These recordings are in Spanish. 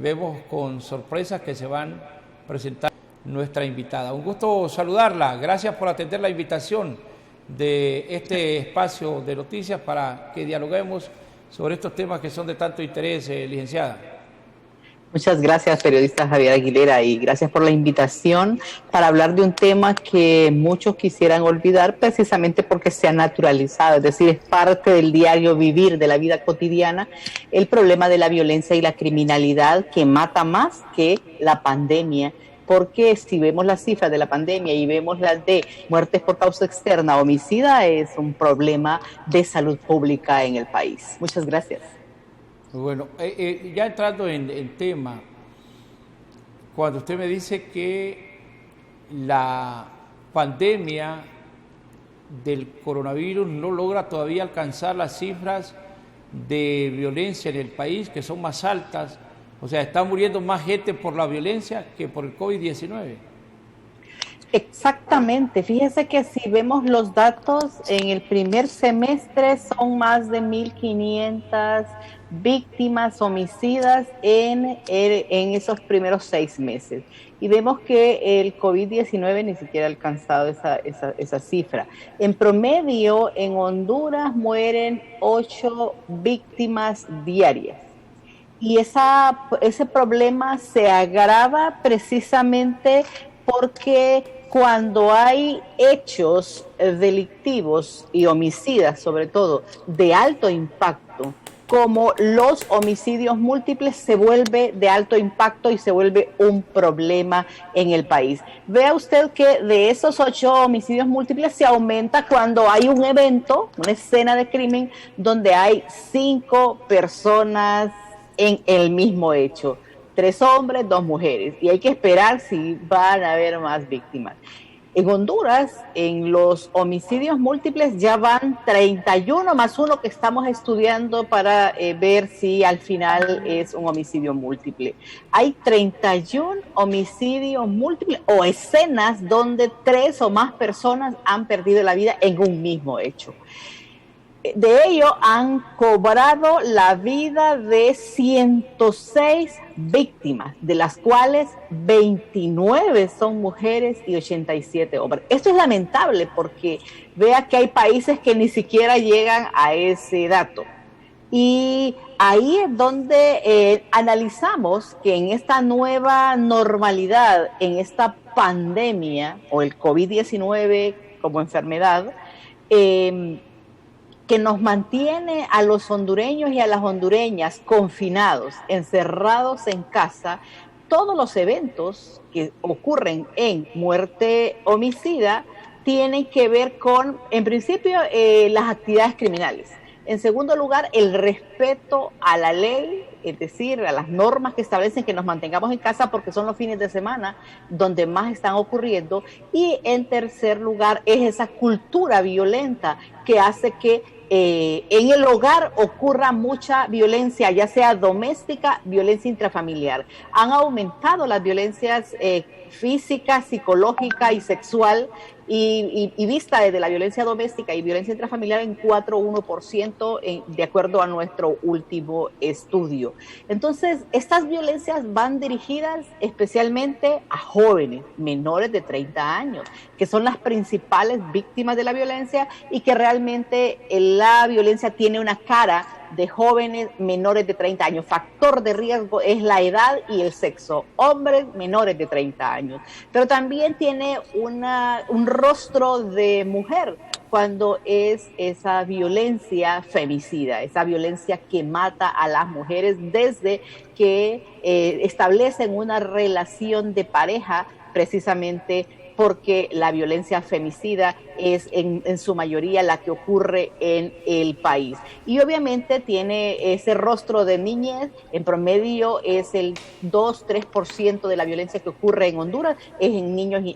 vemos con sorpresas que se van presentando nuestra invitada. Un gusto saludarla, gracias por atender la invitación de este espacio de noticias para que dialoguemos sobre estos temas que son de tanto interés, licenciada. Muchas gracias, periodista Javier Aguilera, y gracias por la invitación para hablar de un tema que muchos quisieran olvidar precisamente porque se ha naturalizado, es decir, es parte del diario vivir, de la vida cotidiana, el problema de la violencia y la criminalidad que mata más que la pandemia. Porque si vemos las cifras de la pandemia y vemos las de muertes por causa externa, homicida, es un problema de salud pública en el país. Muchas gracias. Bueno, ya entrando en tema, cuando usted me dice que la pandemia del coronavirus no logra todavía alcanzar las cifras de violencia en el país, que son más altas, o sea, está muriendo más gente por la violencia que por el COVID-19. Exactamente, fíjese que si vemos los datos, en el primer semestre son más de 1.500 víctimas homicidas en esos primeros 6 meses. Y vemos que el COVID-19 ni siquiera ha alcanzado esa cifra. En promedio, en Honduras mueren 8 víctimas diarias. Y ese problema se agrava precisamente porque cuando hay hechos delictivos y homicidas, sobre todo, de alto impacto, como los homicidios múltiples, se vuelve de alto impacto y se vuelve un problema en el país. Vea usted que de esos 8 homicidios múltiples se aumenta cuando hay un evento, una escena de crimen, donde hay 5 personas en el mismo hecho. 3 hombres, 2 mujeres, y hay que esperar si van a haber más víctimas. En Honduras, en los homicidios múltiples ya van 31 más uno que estamos estudiando para ver si al final es un homicidio múltiple. Hay 31 homicidios múltiples o escenas donde 3 o más personas han perdido la vida en un mismo hecho. De ello han cobrado la vida de 106 víctimas, de las cuales 29 son mujeres y 87 hombres. Esto es lamentable porque vea que hay países que ni siquiera llegan a ese dato. Y ahí es donde analizamos que en esta nueva normalidad, en esta pandemia o el COVID-19 como enfermedad, que nos mantiene a los hondureños y a las hondureñas confinados, encerrados en casa, todos los eventos que ocurren en muerte homicida tienen que ver con, en principio, las actividades criminales. En segundo lugar, el respeto a la ley, es decir, a las normas que establecen que nos mantengamos en casa porque son los fines de semana donde más están ocurriendo. Y en tercer lugar, es esa cultura violenta que hace que en el hogar ocurra mucha violencia, ya sea doméstica, violencia intrafamiliar. Han aumentado las violencias física, psicológica y sexual y vista desde la violencia doméstica y violencia intrafamiliar en 4,1% de acuerdo a nuestro último estudio. Entonces, estas violencias van dirigidas especialmente a jóvenes menores de 30 años, que son las principales víctimas de la violencia y que realmente la violencia tiene una cara de jóvenes menores de 30 años. Factor de riesgo es la edad y el sexo, hombres menores de 30 años. Pero también tiene un rostro de mujer cuando es esa violencia femicida, esa violencia que mata a las mujeres desde que establecen una relación de pareja precisamente porque la violencia femicida es en su mayoría la que ocurre en el país. Y obviamente tiene ese rostro de niñez, en promedio es el 2-3% de la violencia que ocurre en Honduras, es en niños y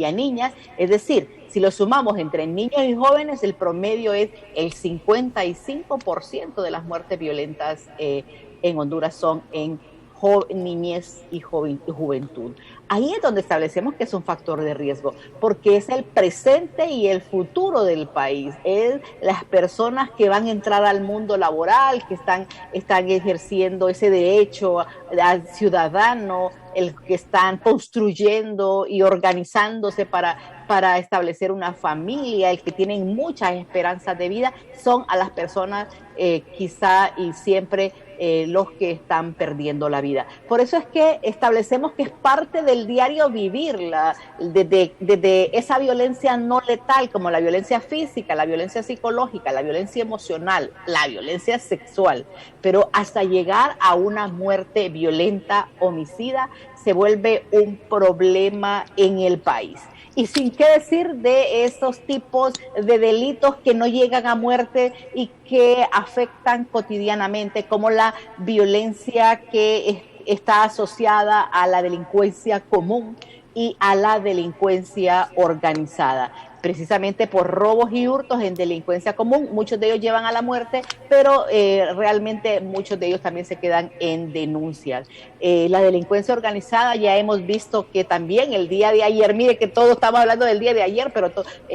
a niñas, es decir, si lo sumamos entre niños y jóvenes, el promedio es el 55% de las muertes violentas en Honduras son en niñez y juventud. Ahí es donde establecemos que es un factor de riesgo, porque es el presente y el futuro del país, es las personas que van a entrar al mundo laboral, que están ejerciendo ese derecho al ciudadano, el que están construyendo y organizándose para establecer una familia, el que tienen muchas esperanzas de vida, son a las personas quizá y siempre los que están perdiendo la vida. Por eso es que establecemos que es parte del diario vivir, desde esa violencia no letal, como la violencia física, la violencia psicológica, la violencia emocional, la violencia sexual, pero hasta llegar a una muerte violenta, homicida, se vuelve un problema en el país. Y sin qué decir de esos tipos de delitos que no llegan a muerte y que afectan cotidianamente, como la violencia que está asociada a la delincuencia común y a la delincuencia organizada. Precisamente por robos y hurtos en delincuencia común, muchos de ellos llevan a la muerte, pero realmente muchos de ellos también se quedan en denuncias. La delincuencia organizada, ya hemos visto que también el día de ayer, mire que todos estamos hablando del día de ayer, pero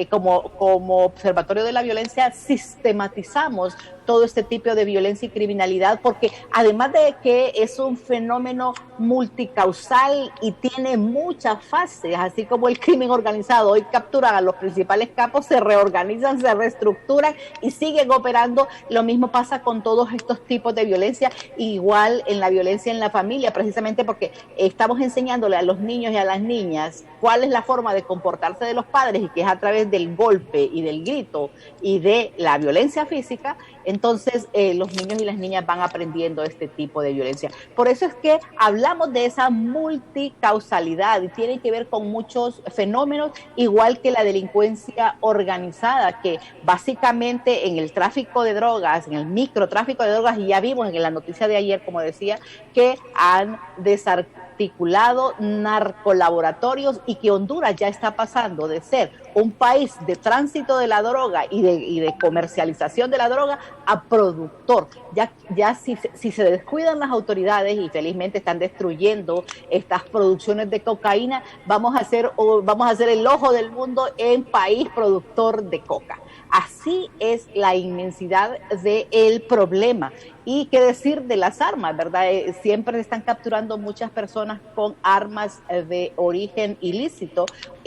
como Observatorio de la Violencia sistematizamos todo este tipo de violencia y criminalidad, porque además de que es un fenómeno multicausal y tiene muchas fases, así como el crimen organizado, hoy capturan a los principales capos, se reorganizan, se reestructuran y siguen operando. Lo mismo pasa con todos estos tipos de violencia, igual en la violencia en la familia, precisamente porque estamos enseñándole a los niños y a las niñas cuál es la forma de comportarse de los padres, y que es a través del golpe y del grito y de la violencia física. Entonces los niños y las niñas van aprendiendo este tipo de violencia. Por eso es que hablamos de esa multicausalidad, y tiene que ver con muchos fenómenos, igual que la delincuencia organizada, que básicamente en el tráfico de drogas, en el microtráfico de drogas, y ya vimos en la noticia de ayer, como decía, que han desarticulado narcolaboratorios, y que Honduras ya está pasando de ser un país de tránsito de la droga y de comercialización de la droga a productor. Ya si se descuidan las autoridades, y felizmente están destruyendo estas producciones de cocaína, vamos a ser el ojo del mundo en país productor de coca. Así es la inmensidad del problema. Y qué decir de las armas, ¿verdad? Siempre se están capturando muchas personas con armas de origen ilícito,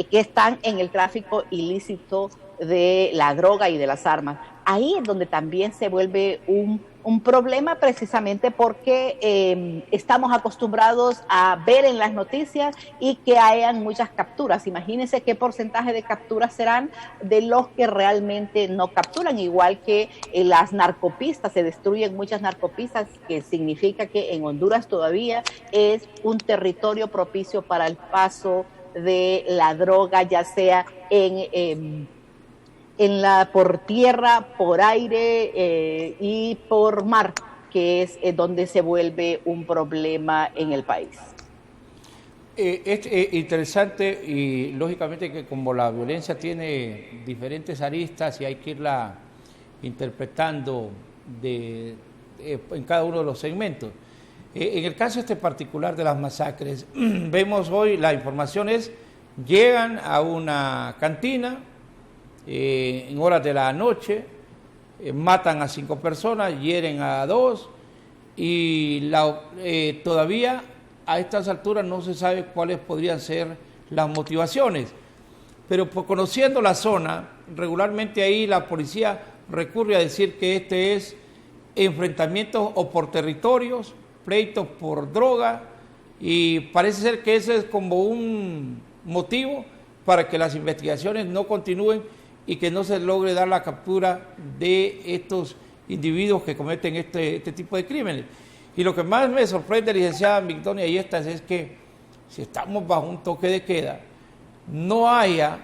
que están en el tráfico ilícito de la droga y de las armas. Ahí es donde también se vuelve un problema, precisamente porque estamos acostumbrados a ver en las noticias y que hayan muchas capturas. Imagínense qué porcentaje de capturas serán de los que realmente no capturan, igual que las narcopistas, se destruyen muchas narcopistas, que significa que en Honduras todavía es un territorio propicio para el paso de la droga, ya sea por tierra, por aire y por mar, que es donde se vuelve un problema en el país. Es interesante, y lógicamente que como la violencia tiene diferentes aristas y hay que irla interpretando en cada uno de los segmentos. En el caso particular de las masacres, vemos hoy, la información llegan a una cantina en horas de la noche, matan a 5 personas, hieren a 2, y todavía a estas alturas no se sabe cuáles podrían ser las motivaciones, pero conociendo la zona, regularmente ahí la policía recurre a decir que este es enfrentamientos o por territorios, pleitos por droga, y parece ser que ese es como un motivo para que las investigaciones no continúen y que no se logre dar la captura de estos individuos que cometen este tipo de crímenes. Y lo que más me sorprende, licenciada Migdonia Ayestas, es que si estamos bajo un toque de queda, no haya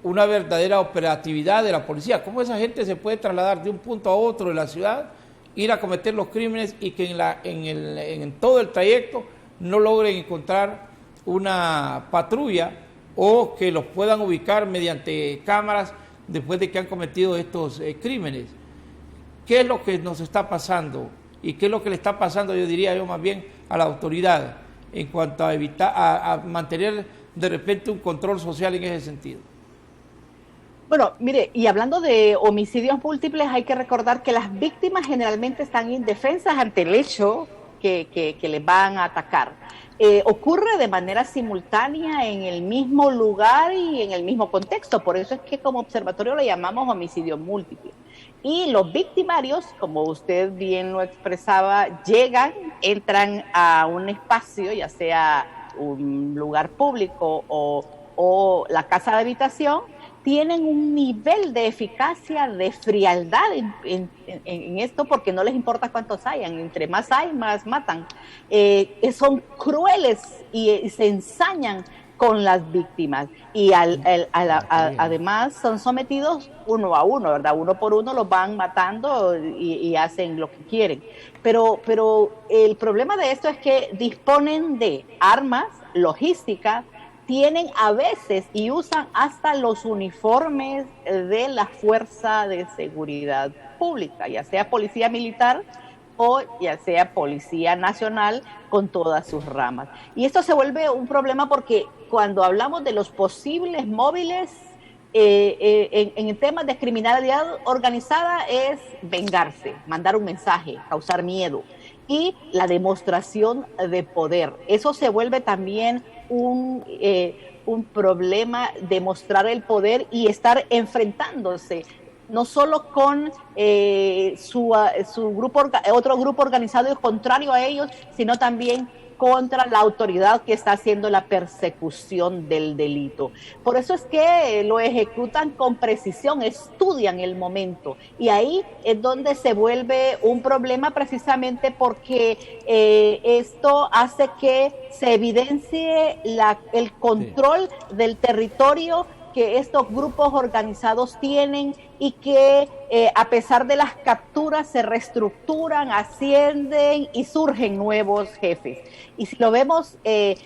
una verdadera operatividad de la policía. ¿Cómo esa gente se puede trasladar de un punto a otro de la ciudad, ir a cometer los crímenes, y que en todo el trayecto no logren encontrar una patrulla o que los puedan ubicar mediante cámaras después de que han cometido estos crímenes? ¿Qué es lo que nos está pasando y qué es lo que le está pasando, yo diría yo más bien, a la autoridad en cuanto a evitar, a mantener de repente un control social en ese sentido. Bueno, mire, y hablando de homicidios múltiples, hay que recordar que las víctimas generalmente están indefensas ante el hecho que les van a atacar. Ocurre de manera simultánea en el mismo lugar y en el mismo contexto, por eso es que como observatorio le llamamos homicidio múltiple. Y los victimarios, como usted bien lo expresaba, llegan, entran a un espacio, ya sea un lugar público o la casa de habitación, tienen un nivel de eficacia, de frialdad en esto, porque no les importa cuántos hayan, entre más hay, más matan. Son crueles y se ensañan con las víctimas y además son sometidos uno a uno, ¿verdad? Uno por uno los van matando y hacen lo que quieren. Pero el problema de esto es que disponen de armas, logística, tienen a veces y usan hasta los uniformes de la Fuerza de Seguridad Pública, ya sea policía militar o ya sea policía nacional con todas sus ramas. Y esto se vuelve un problema porque cuando hablamos de los posibles móviles en temas de criminalidad organizada es vengarse, mandar un mensaje, causar miedo y la demostración de poder. Eso se vuelve también un problema, demostrar el poder y estar enfrentándose no solo con otro grupo organizado contrario a ellos, sino también contra la autoridad que está haciendo la persecución del delito. Por eso es que lo ejecutan con precisión, estudian el momento, y ahí es donde se vuelve un problema precisamente porque esto hace que se evidencie el control del territorio que estos grupos organizados tienen y que a pesar de las capturas se reestructuran, ascienden y surgen nuevos jefes. Y si lo vemos en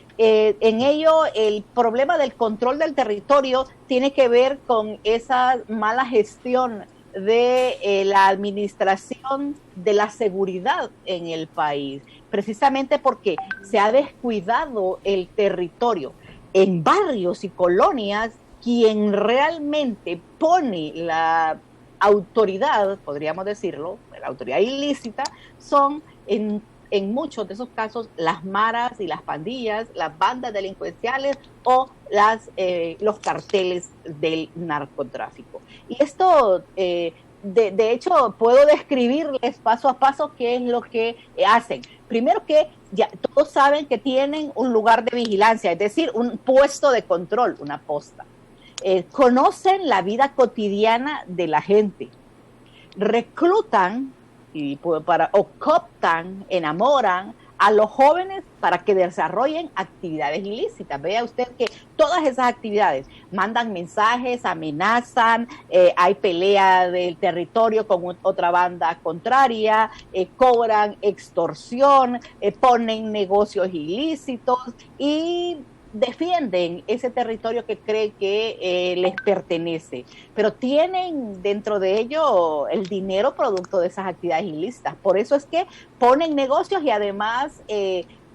ello, el problema del control del territorio tiene que ver con esa mala gestión de la administración de la seguridad en el país, precisamente porque se ha descuidado el territorio. En barrios y colonias, quien realmente pone la autoridad, podríamos decirlo, la autoridad ilícita, son en muchos de esos casos las maras y las pandillas, las bandas delincuenciales o los carteles del narcotráfico. Y esto, de hecho, puedo describirles paso a paso qué es lo que hacen. Primero que ya todos saben que tienen un lugar de vigilancia, es decir, un puesto de control, una posta. Conocen la vida cotidiana de la gente, reclutan o cooptan, enamoran a los jóvenes para que desarrollen actividades ilícitas. Vea usted que todas esas actividades mandan mensajes, amenazan, hay pelea del territorio con otra banda contraria, cobran extorsión, ponen negocios ilícitos y defienden ese territorio que cree que les pertenece, pero tienen dentro de ello el dinero producto de esas actividades ilícitas. Por eso es que ponen negocios y además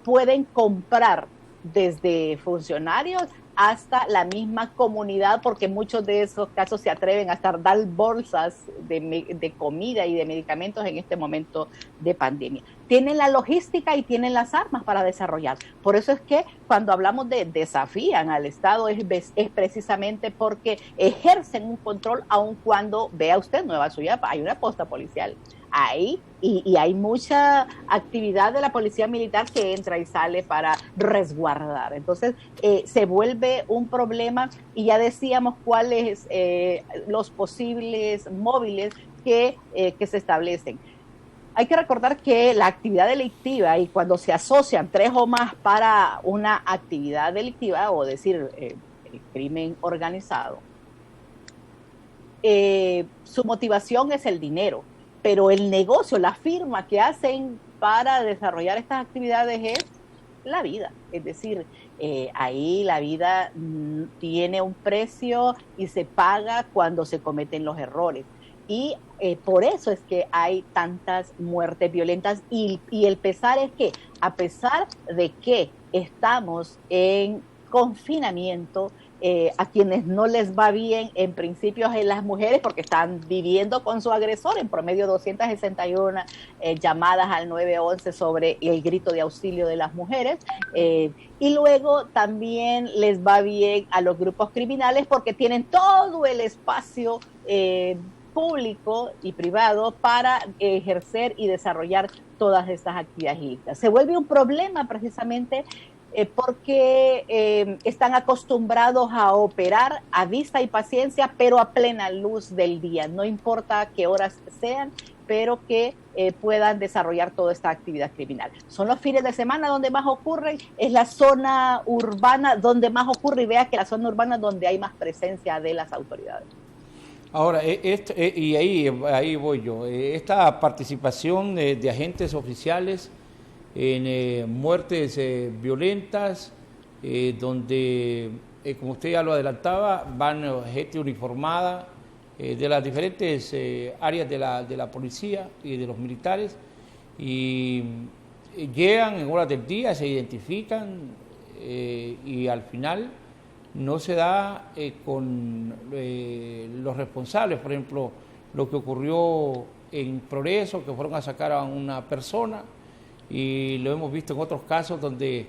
pueden comprar desde funcionarios hasta la misma comunidad, porque en muchos de esos casos se atreven a dar bolsas de comida y de medicamentos en este momento de pandemia. Tienen la logística y tienen las armas para desarrollar. Por eso es que cuando hablamos de desafían al Estado es precisamente porque ejercen un control, aun cuando, vea usted, Nueva Suyapa, hay una posta policial ahí y hay mucha actividad de la policía militar que entra y sale para resguardar. Entonces se vuelve un problema y ya decíamos cuáles los posibles móviles que se establecen. Hay que recordar que la actividad delictiva, y cuando se asocian 3 o más para una actividad delictiva, o decir el crimen organizado, su motivación es el dinero, pero el negocio, la firma que hacen para desarrollar estas actividades es la vida. Es decir, ahí la vida tiene un precio y se paga cuando se cometen los errores. Y por eso es que hay tantas muertes violentas y el pesar es que a pesar de que estamos en confinamiento, a quienes no les va bien en principio es las mujeres porque están viviendo con su agresor, en promedio 261 llamadas al 911 sobre el grito de auxilio de las mujeres, y luego también les va bien a los grupos criminales porque tienen todo el espacio público y privado para ejercer y desarrollar todas estas actividades ilícitas. Se vuelve un problema precisamente porque están acostumbrados a operar a vista y paciencia, pero a plena luz del día, no importa qué horas sean, pero que puedan desarrollar toda esta actividad criminal. Son los fines de semana donde más ocurre, es la zona urbana donde más ocurre, y vea que la zona urbana donde hay más presencia de las autoridades. Ahora, y ahí voy yo, esta participación de agentes oficiales en muertes violentas, donde, como usted ya lo adelantaba, van gente uniformada de las diferentes áreas de la policía y de los militares, y llegan en horas del día, se identifican, y al final no se da con los responsables. Por ejemplo, lo que ocurrió en Progreso, que fueron a sacar a una persona, y lo hemos visto en otros casos donde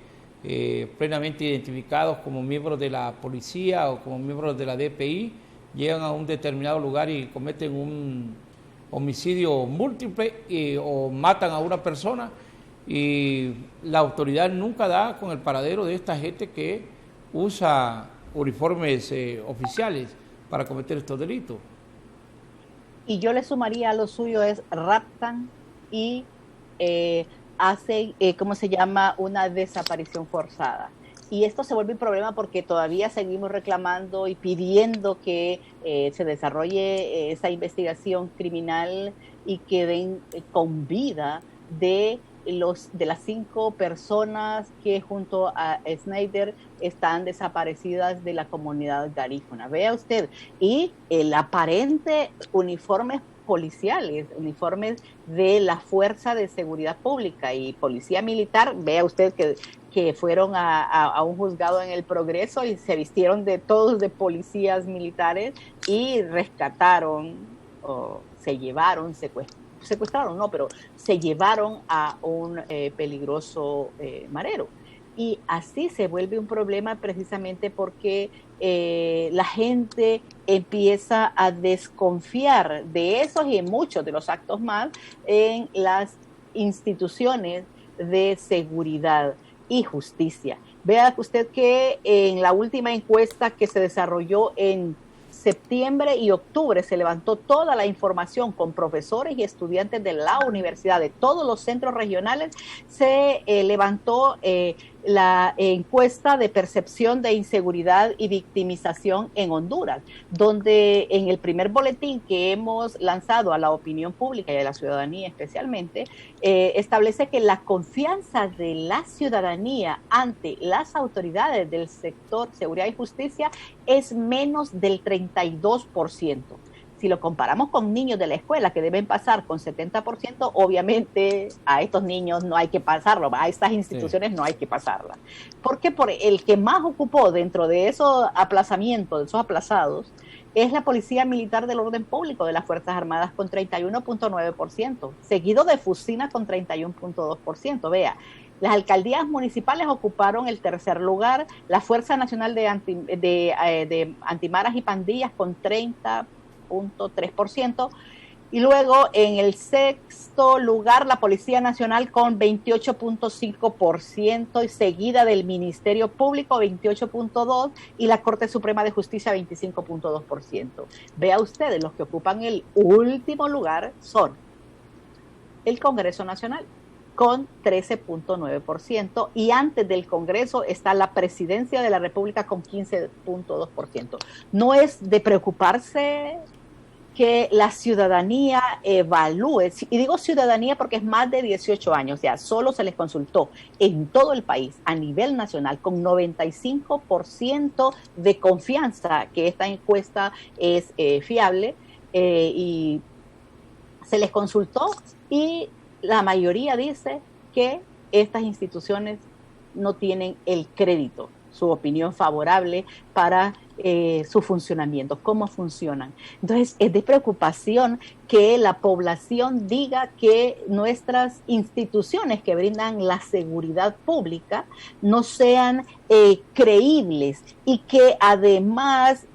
plenamente identificados como miembros de la policía o como miembros de la DPI, llegan a un determinado lugar y cometen un homicidio múltiple o matan a una persona, y la autoridad nunca da con el paradero de esta gente que usa uniformes oficiales para cometer estos delitos. Y yo le sumaría a lo suyo es raptan y hacen, ¿cómo se llama?, una desaparición forzada. Y esto se vuelve un problema porque todavía seguimos reclamando y pidiendo que se desarrolle esa investigación criminal y queden con vida de las 5 personas que junto a Snyder están desaparecidas de la comunidad garífuna. Vea usted, y el aparente uniformes policiales, uniformes de la Fuerza de Seguridad Pública y Policía Militar, vea usted que fueron a un juzgado en el Progreso y se vistieron de todos de policías militares y rescataron, o se llevaron, secuestraron, no, pero se llevaron a un peligroso marero. Y así se vuelve un problema precisamente porque la gente empieza a desconfiar de esos y en muchos de los actos más en las instituciones de seguridad y justicia. Vea usted que en la última encuesta que se desarrolló en septiembre y octubre se levantó toda la información con profesores y estudiantes de la universidad, de todos los centros regionales, se levantó la encuesta de percepción de inseguridad y victimización en Honduras, donde en el primer boletín que hemos lanzado a la opinión pública y a la ciudadanía especialmente, establece que la confianza de la ciudadanía ante las autoridades del sector seguridad y justicia es menos del 32%. Si lo comparamos con niños de la escuela que deben pasar con 70%, obviamente a estos niños no hay que pasarlo, a estas instituciones no hay que pasarla. Porque por el que más ocupó dentro de esos aplazamientos, de esos aplazados, es la Policía Militar del Orden Público de las Fuerzas Armadas con 31.9%, seguido de Fusina con 31.2%. Vea, las alcaldías municipales ocuparon el tercer lugar, la Fuerza Nacional de Antimaras y Pandillas con 30.3%, y luego en el sexto lugar la Policía Nacional con 28.5%, y seguida del Ministerio Público 28.2% y la Corte Suprema de Justicia 25.2%. Vea ustedes, los que ocupan el último lugar son el Congreso Nacional con 13.9%, y antes del Congreso está la Presidencia de la República con 15.2%. No es de preocuparse que la ciudadanía evalúe, y digo ciudadanía porque es más de 18 años, ya solo se les consultó en todo el país a nivel nacional con 95% de confianza que esta encuesta es fiable, y Se les consultó y la mayoría dice que estas instituciones no tienen el crédito, su opinión favorable para su funcionamiento, cómo funcionan. Entonces, es de preocupación que la población diga que nuestras instituciones que brindan la seguridad pública no sean creíbles y que además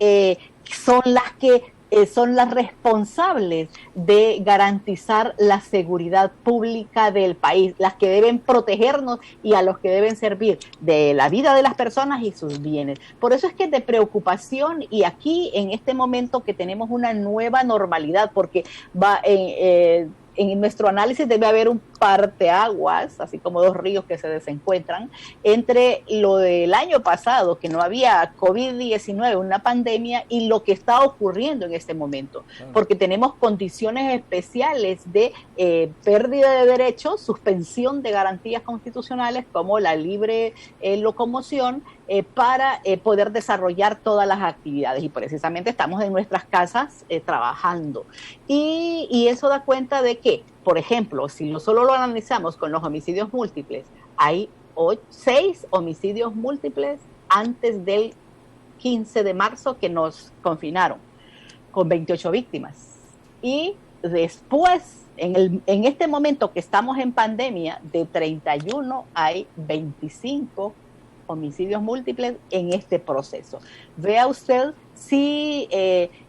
son las que son las responsables de garantizar la seguridad pública del país, las que deben protegernos y a los que deben servir de la vida de las personas y sus bienes. Por eso es que es de preocupación, y aquí en este momento que tenemos una nueva normalidad, porque en nuestro análisis debe haber un parteaguas, así como dos ríos que se desencuentran, entre lo del año pasado, que no había COVID-19, una pandemia, y lo que está ocurriendo en este momento. Porque tenemos condiciones especiales de pérdida de derechos, suspensión de garantías constitucionales, como la libre locomoción, para poder desarrollar todas las actividades. Y precisamente estamos en nuestras casas trabajando. Y eso da cuenta de que, por ejemplo, si no solo lo analizamos con los homicidios múltiples, hay 6 homicidios múltiples antes del 15 de marzo que nos confinaron, con 28 víctimas. Y después, en este momento que estamos en pandemia, de 31 hay 25 homicidios múltiples en este proceso. Vea usted si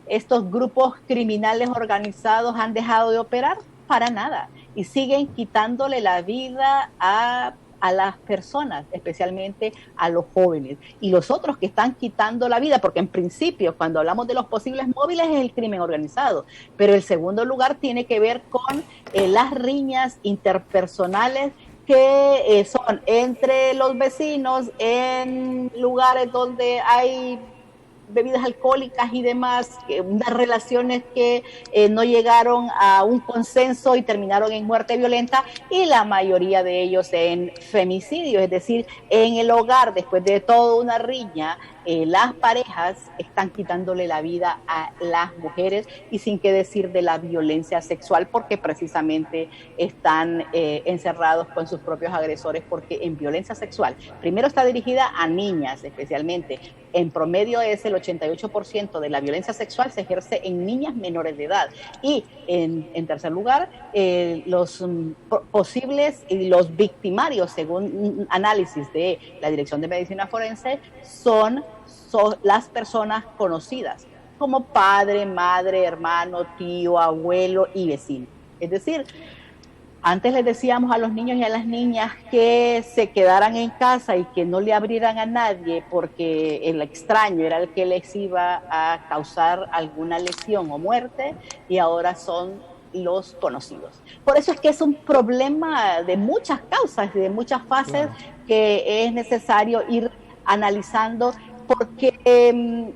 estos grupos criminales organizados han dejado de operar. Para nada, y siguen quitándole la vida a las personas, especialmente a los jóvenes, y los otros que están quitando la vida, porque en principio cuando hablamos de los posibles móviles es el crimen organizado, pero el segundo lugar tiene que ver con las riñas interpersonales que son entre los vecinos, en lugares donde hay bebidas alcohólicas y demás, unas relaciones que no llegaron a un consenso y terminaron en muerte violenta, y la mayoría de ellos en femicidio, es decir, en el hogar, después de toda una riña, las parejas están quitándole la vida a las mujeres, y sin qué decir de la violencia sexual, porque precisamente están encerrados con sus propios agresores, porque en violencia sexual, primero está dirigida a niñas especialmente, en promedio es el 88% de la violencia sexual se ejerce en niñas menores de edad, y en tercer lugar, los posibles y los victimarios, según análisis de la Dirección de Medicina Forense, son las personas conocidas como padre, madre, hermano, tío, abuelo y vecino. Es decir, antes les decíamos a los niños y a las niñas que se quedaran en casa y que no le abrieran a nadie porque el extraño era el que les iba a causar alguna lesión o muerte, y ahora son los conocidos. Por eso es que es un problema de muchas causas y de muchas fases, que es necesario ir analizando, porque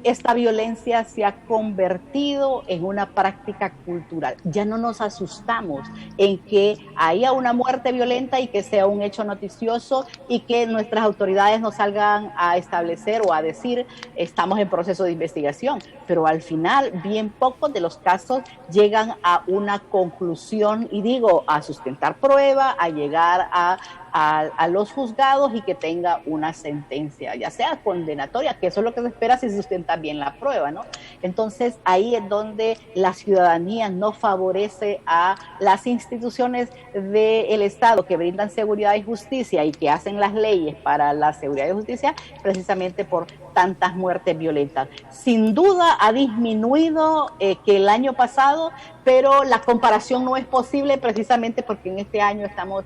esta violencia se ha convertido en una práctica cultural. Ya no nos asustamos en que haya una muerte violenta y que sea un hecho noticioso y que nuestras autoridades nos salgan a establecer o a decir estamos en proceso de investigación, pero al final bien pocos de los casos llegan a una conclusión, y digo, a sustentar prueba, a llegar a los juzgados y que tenga una sentencia, ya sea condenatoria, que eso es lo que se espera si se sustenta bien la prueba, ¿no? Entonces ahí es donde la ciudadanía no favorece a las instituciones del Estado que brindan seguridad y justicia y que hacen las leyes para la seguridad y justicia, precisamente por tantas muertes violentas. Sin duda ha disminuido que el año pasado, pero la comparación no es posible precisamente porque en este año estamos,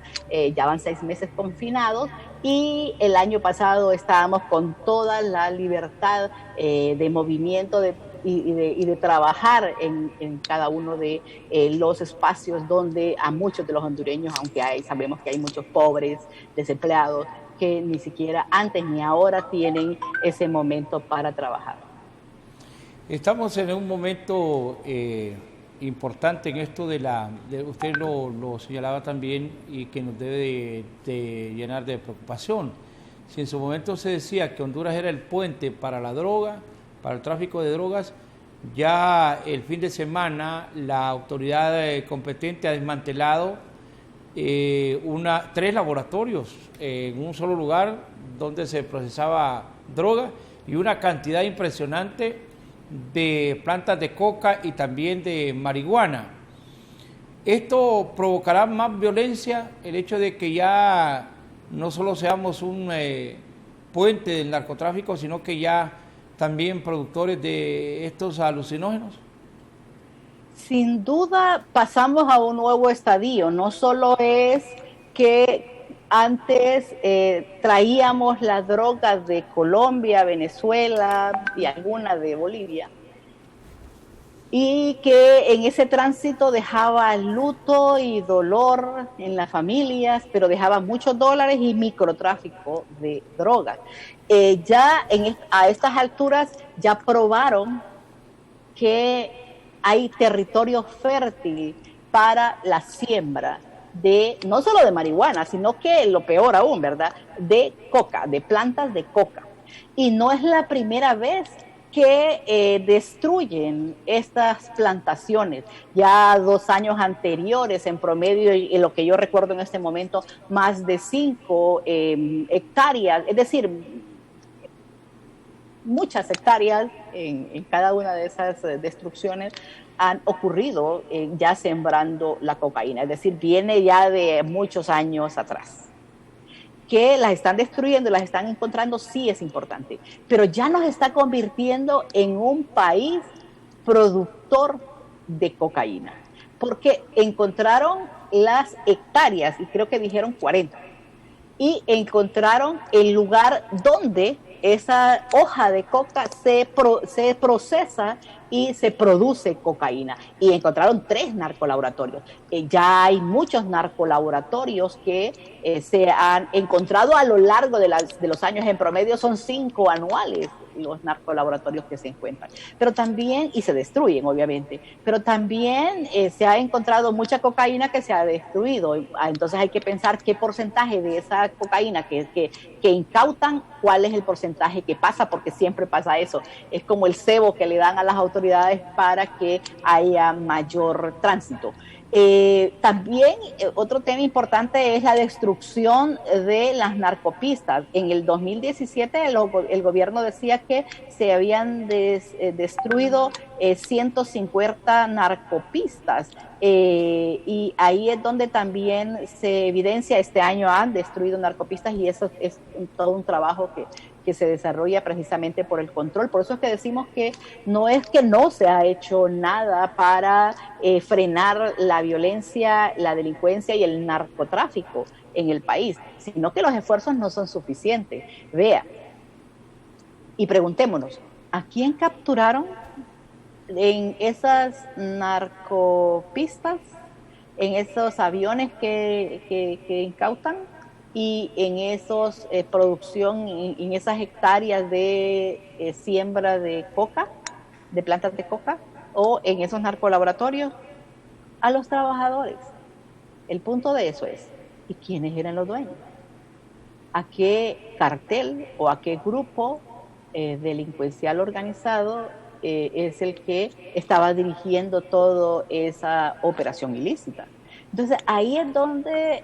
ya van 6 meses confinados, y el año pasado estábamos con toda la libertad de movimiento y de trabajar en cada uno de los espacios donde a muchos de los hondureños, aunque sabemos que hay muchos pobres, desempleados, que ni siquiera antes ni ahora tienen ese momento para trabajar. Estamos en un momento importante en esto usted lo señalaba también, y que nos debe de llenar de preocupación. Si en su momento se decía que Honduras era el puente para la droga, para el tráfico de drogas, Ya el fin de semana la autoridad competente ha desmantelado 3 laboratorios en un solo lugar donde se procesaba droga y una cantidad impresionante de plantas de coca y también de marihuana. Esto provocará más violencia, el hecho de que ya no solo seamos un puente del narcotráfico, sino que ya también productores de estos alucinógenos. Sin duda pasamos a un nuevo estadio, no solo es que antes traíamos las drogas de Colombia, Venezuela y alguna de Bolivia, y que en ese tránsito dejaba luto y dolor en las familias, pero dejaba muchos dólares y microtráfico de drogas. A estas alturas ya probaron que hay territorio fértil para la siembra de, no solo de marihuana, sino que lo peor aún, ¿verdad?, de coca, de plantas de coca. Y no es la primera vez que destruyen estas plantaciones. Ya 2 años anteriores, en promedio, y lo que yo recuerdo en este momento, más de 5 hectáreas, es decir, muchas hectáreas en cada una de esas destrucciones han ocurrido ya sembrando la cocaína, es decir, viene ya de muchos años atrás. Que las están destruyendo, las están encontrando, sí es importante, pero ya nos está convirtiendo en un país productor de cocaína, porque encontraron las hectáreas, y creo que dijeron 40, y encontraron el lugar donde esa hoja de coca se procesa y se produce cocaína. Y encontraron 3 narcolaboratorios. Ya hay muchos narcolaboratorios que se han encontrado a lo largo de los años. En promedio son 5 anuales los narcolaboratorios que se encuentran. Pero también, y se destruyen obviamente, pero también se ha encontrado mucha cocaína que se ha destruido. Entonces hay que pensar qué porcentaje de esa cocaína que incautan, cuál es el porcentaje que pasa, porque siempre pasa eso. Es como el cebo que le dan a las autoridades para que haya mayor tránsito. También otro tema importante es la destrucción de las narcopistas. En el 2017 el gobierno decía que se habían destruido 150 narcopistas, y ahí es donde también se evidencia, este año han destruido narcopistas, y eso es todo un trabajo que se desarrolla precisamente por el control. Por eso es que decimos que no es que no se ha hecho nada para frenar la violencia, la delincuencia y el narcotráfico en el país, sino que los esfuerzos no son suficientes. Vea, y preguntémonos, ¿a quién capturaron en esas narcopistas, en esos aviones que incautan? Y en esos producción, en esas hectáreas de siembra de coca, de plantas de coca, o en esos narcolaboratorios, a los trabajadores. El punto de eso es, ¿y quiénes eran los dueños? ¿A qué cartel o a qué grupo delincuencial organizado es el que estaba dirigiendo toda esa operación ilícita? Entonces ahí es donde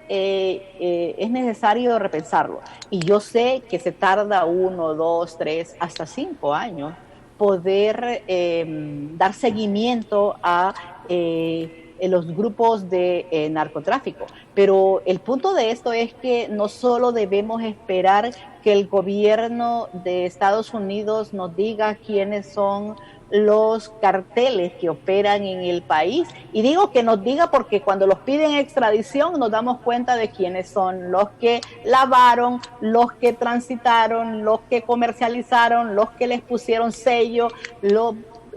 es necesario repensarlo. Y yo sé que se tarda 1, 2, 3, hasta 5 años poder dar seguimiento a los grupos de narcotráfico. Pero el punto de esto es que no solo debemos esperar que el gobierno de Estados Unidos nos diga quiénes son los carteles que operan en el país, y digo que nos diga porque cuando los piden extradición nos damos cuenta de quiénes son los que lavaron, los que transitaron, los que comercializaron, los que les pusieron sello,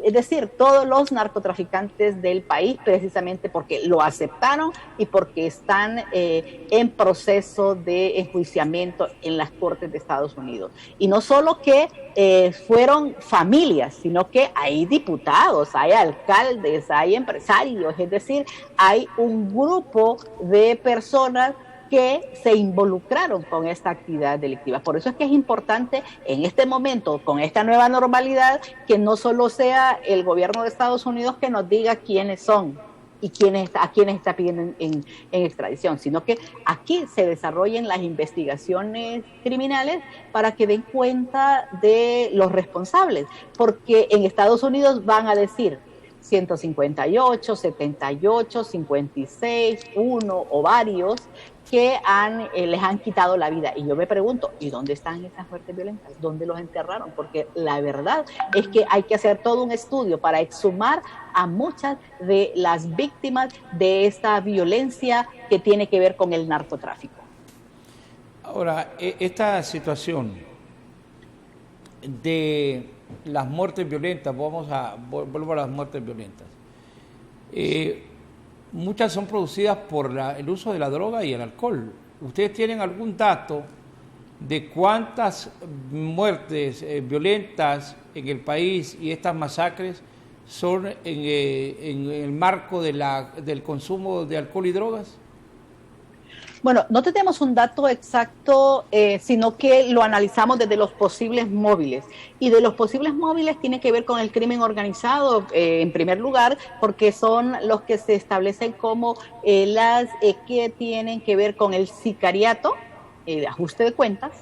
es decir, todos los narcotraficantes del país, precisamente porque lo aceptaron y porque están en proceso de enjuiciamiento en las Cortes de Estados Unidos. Y no solo que fueron familias, sino que hay diputados, hay alcaldes, hay empresarios, es decir, hay un grupo de personas que se involucraron con esta actividad delictiva. Por eso es que es importante en este momento, con esta nueva normalidad, que no solo sea el gobierno de Estados Unidos que nos diga quiénes son y a quiénes está pidiendo en extradición, sino que aquí se desarrollen las investigaciones criminales para que den cuenta de los responsables, porque en Estados Unidos van a decir 158, 78, 56, uno o varios que les han quitado la vida. Y yo me pregunto, ¿y dónde están esas muertes violentas? ¿Dónde los enterraron? Porque la verdad es que hay que hacer todo un estudio para exhumar a muchas de las víctimas de esta violencia que tiene que ver con el narcotráfico. Ahora, esta situación de las muertes violentas, vuelvo a las muertes violentas. Muchas son producidas por el uso de la droga y el alcohol. ¿Ustedes tienen algún dato de cuántas muertes violentas en el país y estas masacres son en el marco del consumo de alcohol y drogas? Bueno, no tenemos un dato exacto, sino que lo analizamos desde los posibles móviles. Y de los posibles móviles tiene que ver con el crimen organizado, en primer lugar, porque son los que se establecen como las que tienen que ver con el sicariato, el ajuste de cuentas.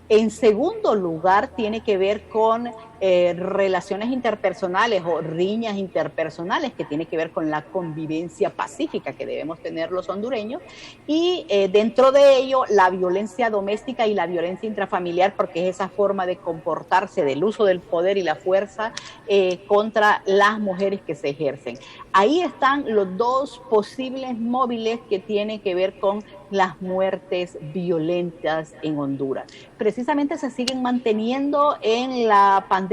En segundo lugar, tiene que ver con relaciones interpersonales o riñas interpersonales, que tiene que ver con la convivencia pacífica que debemos tener los hondureños. Y dentro de ello, la violencia doméstica y la violencia intrafamiliar, porque es esa forma de comportarse del uso del poder y la fuerza contra las mujeres que se ejercen. Ahí están los dos posibles móviles que tienen que ver con las muertes violentas en Honduras. Precisamente se siguen manteniendo en la pandemia,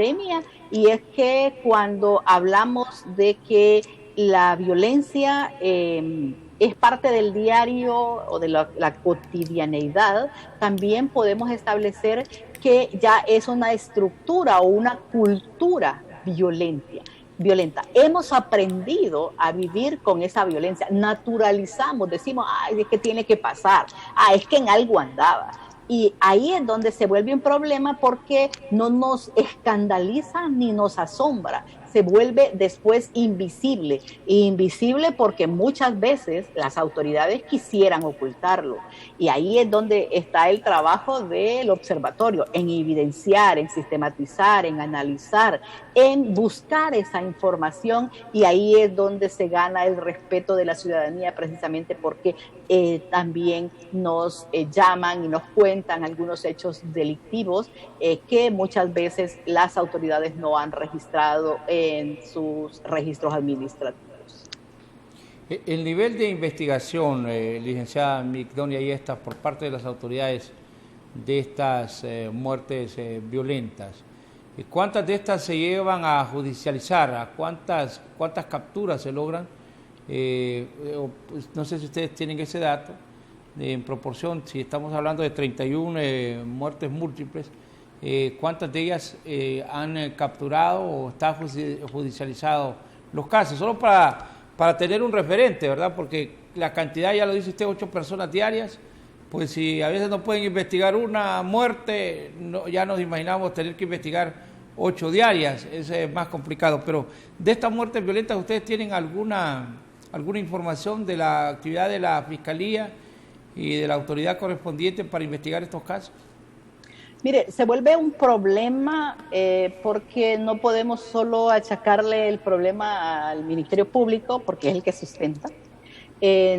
y es que cuando hablamos de que la violencia es parte del diario o de la cotidianeidad, también podemos establecer que ya es una estructura o una cultura violenta. Hemos aprendido a vivir con esa violencia, naturalizamos, decimos, ay, es que tiene que pasar, es que en algo andaba. Y ahí es donde se vuelve un problema, porque no nos escandaliza ni nos asombra, se vuelve después invisible. Y invisible porque muchas veces las autoridades quisieran ocultarlo. Y ahí es donde está el trabajo del observatorio, en evidenciar, en sistematizar, en analizar, en buscar esa información. Y ahí es donde se gana el respeto de la ciudadanía, precisamente porque también nos llaman y nos cuentan algunos hechos delictivos que muchas veces las autoridades no han registrado en sus registros administrativos. El nivel de investigación, licenciada Migdonia Yestas, por parte de las autoridades de estas muertes violentas, ¿cuántas de estas se llevan a judicializar? ¿A cuántas capturas se logran? No sé si ustedes tienen ese dato, en proporción, si estamos hablando de 31 muertes múltiples, ¿cuántas de ellas han capturado o está judicializado los casos? Solo para tener un referente, ¿verdad? Porque la cantidad, ya lo dice usted, 8 personas diarias, pues si a veces no pueden investigar una muerte, ya nos imaginamos tener que investigar 8 diarias, es más complicado. Pero de estas muertes violentas, ¿ustedes tienen alguna información de la actividad de la Fiscalía y de la autoridad correspondiente para investigar estos casos? Mire, se vuelve un problema porque no podemos solo achacarle el problema al Ministerio Público, porque es el que sustenta.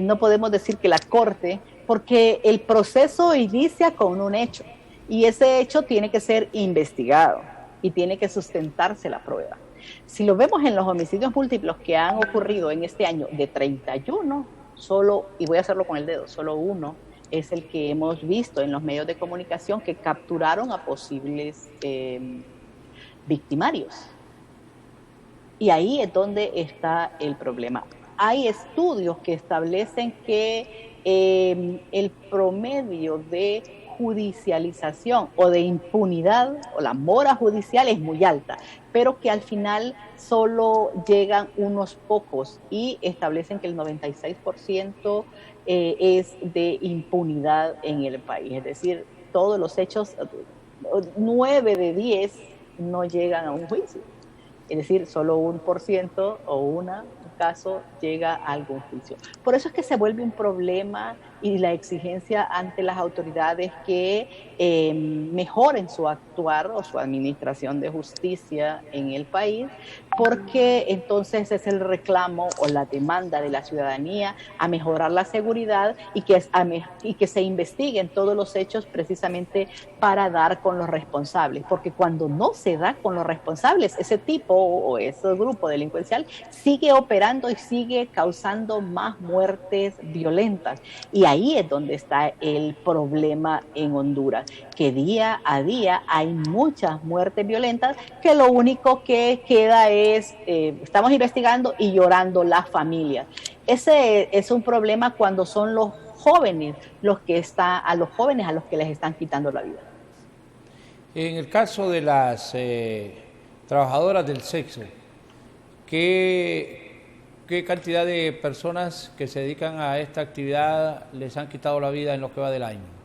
No podemos decir que la Corte, porque el proceso inicia con un hecho, y ese hecho tiene que ser investigado y tiene que sustentarse la prueba. Si lo vemos en los homicidios múltiples que han ocurrido en este año, de 31, solo, y voy a hacerlo con el dedo, solo uno es el que hemos visto en los medios de comunicación que capturaron a posibles victimarios. Y ahí es donde está el problema. Hay estudios que establecen que el promedio de judicialización o de impunidad, o la mora judicial es muy alta, pero que al final solo llegan unos pocos y establecen que el 96% es de impunidad en el país. Es decir, todos los hechos, 9 de 10 no llegan a un juicio. Es decir, solo 1% o un caso llega a algún juicio. Por eso es que se vuelve un problema y la exigencia ante las autoridades que mejoren su actuar o su administración de justicia en el país, porque entonces es el reclamo o la demanda de la ciudadanía a mejorar la seguridad y que se investiguen todos los hechos precisamente para dar con los responsables, porque cuando no se da con los responsables, ese tipo o ese grupo delincuencial sigue operando y sigue causando más muertes violentas. Y ahí es donde está el problema en Honduras, que día a día hay muchas muertes violentas que lo único que queda es, estamos investigando y llorando las familias. Ese es un problema cuando son los jóvenes a los jóvenes a los que les están quitando la vida. En el caso de las trabajadoras del sexo, ¿qué cantidad de personas que se dedican a esta actividad les han quitado la vida en lo que va del año?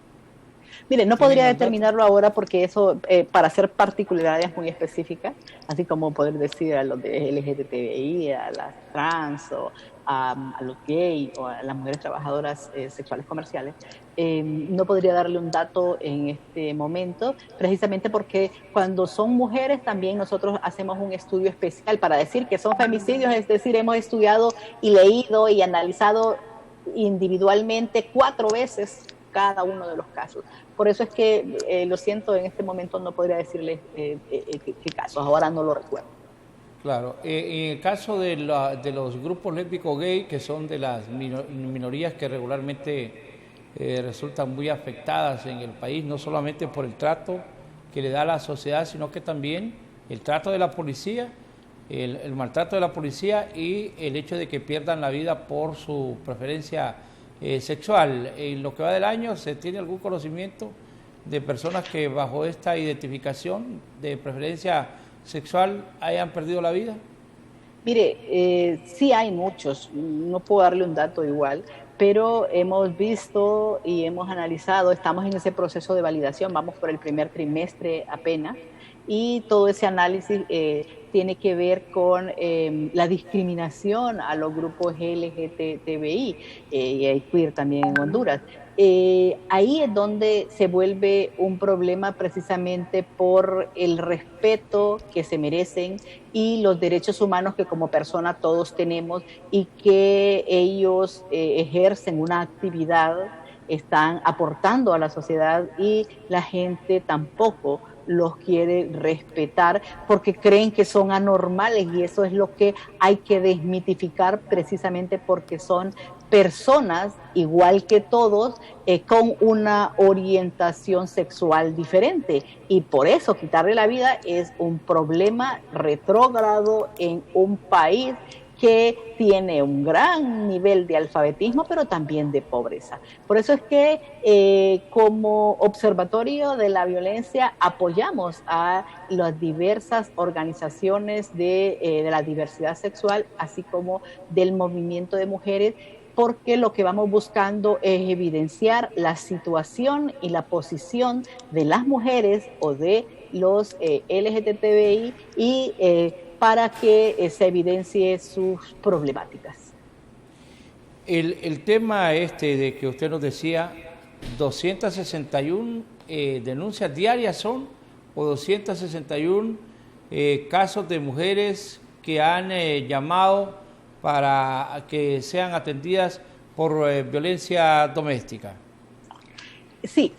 Mire, no podría determinarlo ahora porque eso, para hacer particularidades muy específicas, así como poder decir a los de LGTBI, a las trans o a los gays o a las mujeres trabajadoras sexuales comerciales, no podría darle un dato en este momento, precisamente porque cuando son mujeres también nosotros hacemos un estudio especial para decir que son femicidios, es decir, hemos estudiado y leído y analizado individualmente 4 veces cada uno de los casos. Por eso es que, lo siento, en este momento no podría decirles qué casos, ahora no lo recuerdo. Claro, en el caso de los grupos lésbicos gay, que son de las minorías que regularmente resultan muy afectadas en el país, no solamente por el trato que le da la sociedad, sino que también el trato de la policía, el maltrato de la policía y el hecho de que pierdan la vida por su preferencia sexual. En lo que va del año, ¿se tiene algún conocimiento de personas que bajo esta identificación de preferencia sexual hayan perdido la vida? Mire, sí hay muchos, no puedo darle un dato igual, pero hemos visto y hemos analizado, estamos en ese proceso de validación, vamos por el primer trimestre apenas, y todo ese análisis tiene que ver con la discriminación a los grupos LGTBI y hay queer también en Honduras. Ahí es donde se vuelve un problema precisamente por el respeto que se merecen y los derechos humanos que como persona todos tenemos y que ellos ejercen una actividad, están aportando a la sociedad y la gente tampoco los quiere respetar porque creen que son anormales y eso es lo que hay que desmitificar precisamente porque son personas igual que todos con una orientación sexual diferente y por eso quitarle la vida es un problema retrógrado en un país que tiene un gran nivel de alfabetismo, pero también de pobreza. Por eso es que como Observatorio de la Violencia apoyamos a las diversas organizaciones de la diversidad sexual, así como del movimiento de mujeres, porque lo que vamos buscando es evidenciar la situación y la posición de las mujeres o de los LGTBI y para que se evidencie sus problemáticas. El tema de que usted nos decía, 261 denuncias diarias son, o 261 casos de mujeres que han llamado para que sean atendidas por violencia doméstica. Sí,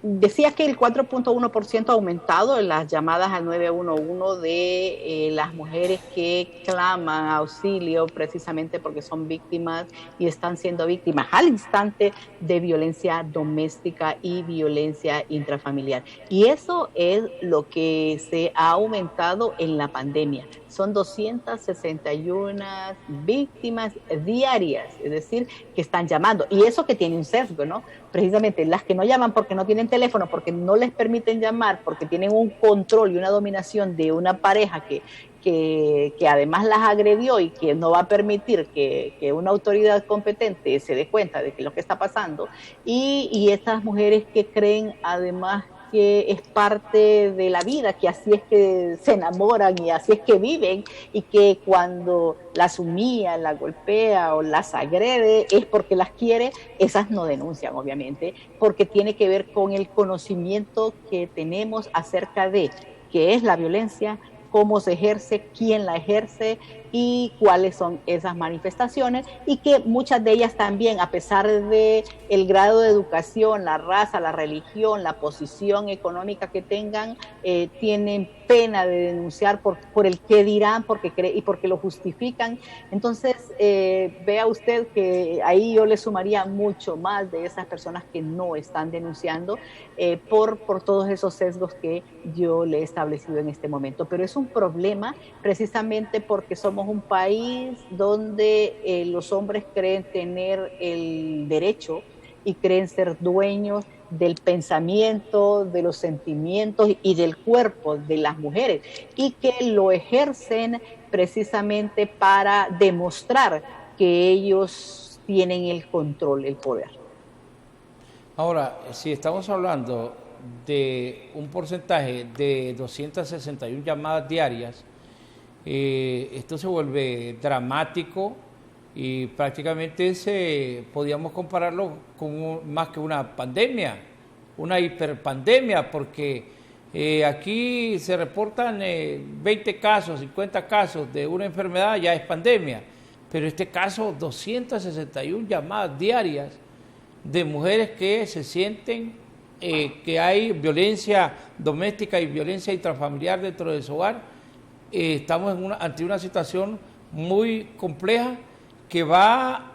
decía que el 4.1% ha aumentado en las llamadas al 911 de las mujeres que claman auxilio precisamente porque son víctimas y están siendo víctimas al instante de violencia doméstica y violencia intrafamiliar. Y eso es lo que se ha aumentado en la pandemia. son 261 víctimas diarias, es decir, que están llamando. Y eso que tiene un sesgo, ¿no? Precisamente las que no llaman porque no tienen teléfono, porque no les permiten llamar, porque tienen un control y una dominación de una pareja que además las agredió y que no va a permitir que una autoridad competente se dé cuenta de que lo que está pasando. Y estas mujeres que creen además que es parte de la vida, que así es que se enamoran y así es que viven, y que cuando las humilla, las golpea o las agrede es porque las quiere, esas no denuncian, obviamente, porque tiene que ver con el conocimiento que tenemos acerca de qué es la violencia, cómo se ejerce, quién la ejerce y cuáles son esas manifestaciones, y que muchas de ellas también, a pesar de el grado de educación, la raza, la religión, la posición económica que tengan, tienen pena de denunciar por el qué dirán, y porque lo justifican. Entonces, vea usted que ahí yo le sumaría mucho más de esas personas que no están denunciando por todos esos sesgos que yo le he establecido en este momento. Pero es un problema precisamente porque somos un país donde los hombres creen tener el derecho y creen ser dueños del pensamiento, de los sentimientos y del cuerpo de las mujeres, y que lo ejercen precisamente para demostrar que ellos tienen el control, el poder. Ahora, si estamos hablando de un porcentaje de 261 llamadas diarias, esto se vuelve dramático y prácticamente podíamos compararlo con más que una pandemia, una hiperpandemia, porque aquí se reportan 20 casos, 50 casos de una enfermedad, ya es pandemia, pero este caso 261 llamadas diarias de mujeres que se sienten que hay violencia doméstica y violencia intrafamiliar dentro de su hogar. Estamos ante una situación muy compleja que va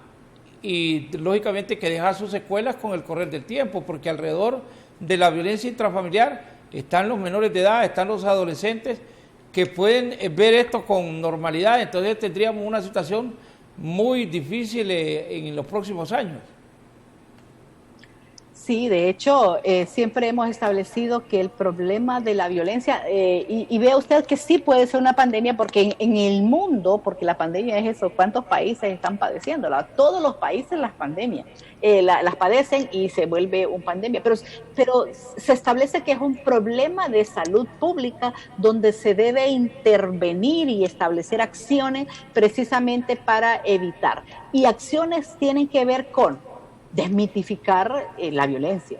y lógicamente que deja sus secuelas con el correr del tiempo, porque alrededor de la violencia intrafamiliar están los menores de edad, están los adolescentes que pueden ver esto con normalidad. Entonces tendríamos una situación muy difícil en los próximos años. Sí, de hecho, siempre hemos establecido que el problema de la violencia, y vea usted que sí puede ser una pandemia, porque en el mundo, porque la pandemia es eso, ¿cuántos países están padeciéndola? Todos los países las pandemias, las padecen y se vuelve una pandemia, pero se establece que es un problema de salud pública donde se debe intervenir y establecer acciones precisamente para evitar. Y acciones tienen que ver con desmitificar la violencia,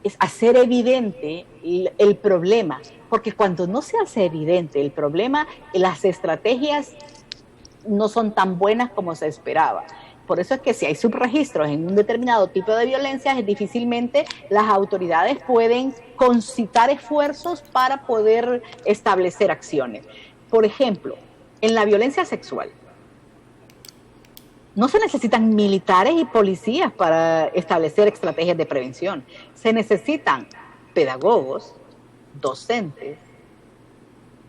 es hacer evidente el problema, porque cuando no se hace evidente el problema, las estrategias no son tan buenas como se esperaba. Por eso es que si hay subregistros en un determinado tipo de violencia, difícilmente las autoridades pueden concitar esfuerzos para poder establecer acciones. Por ejemplo, en la violencia sexual, no se necesitan militares y policías para establecer estrategias de prevención. Se necesitan pedagogos, docentes,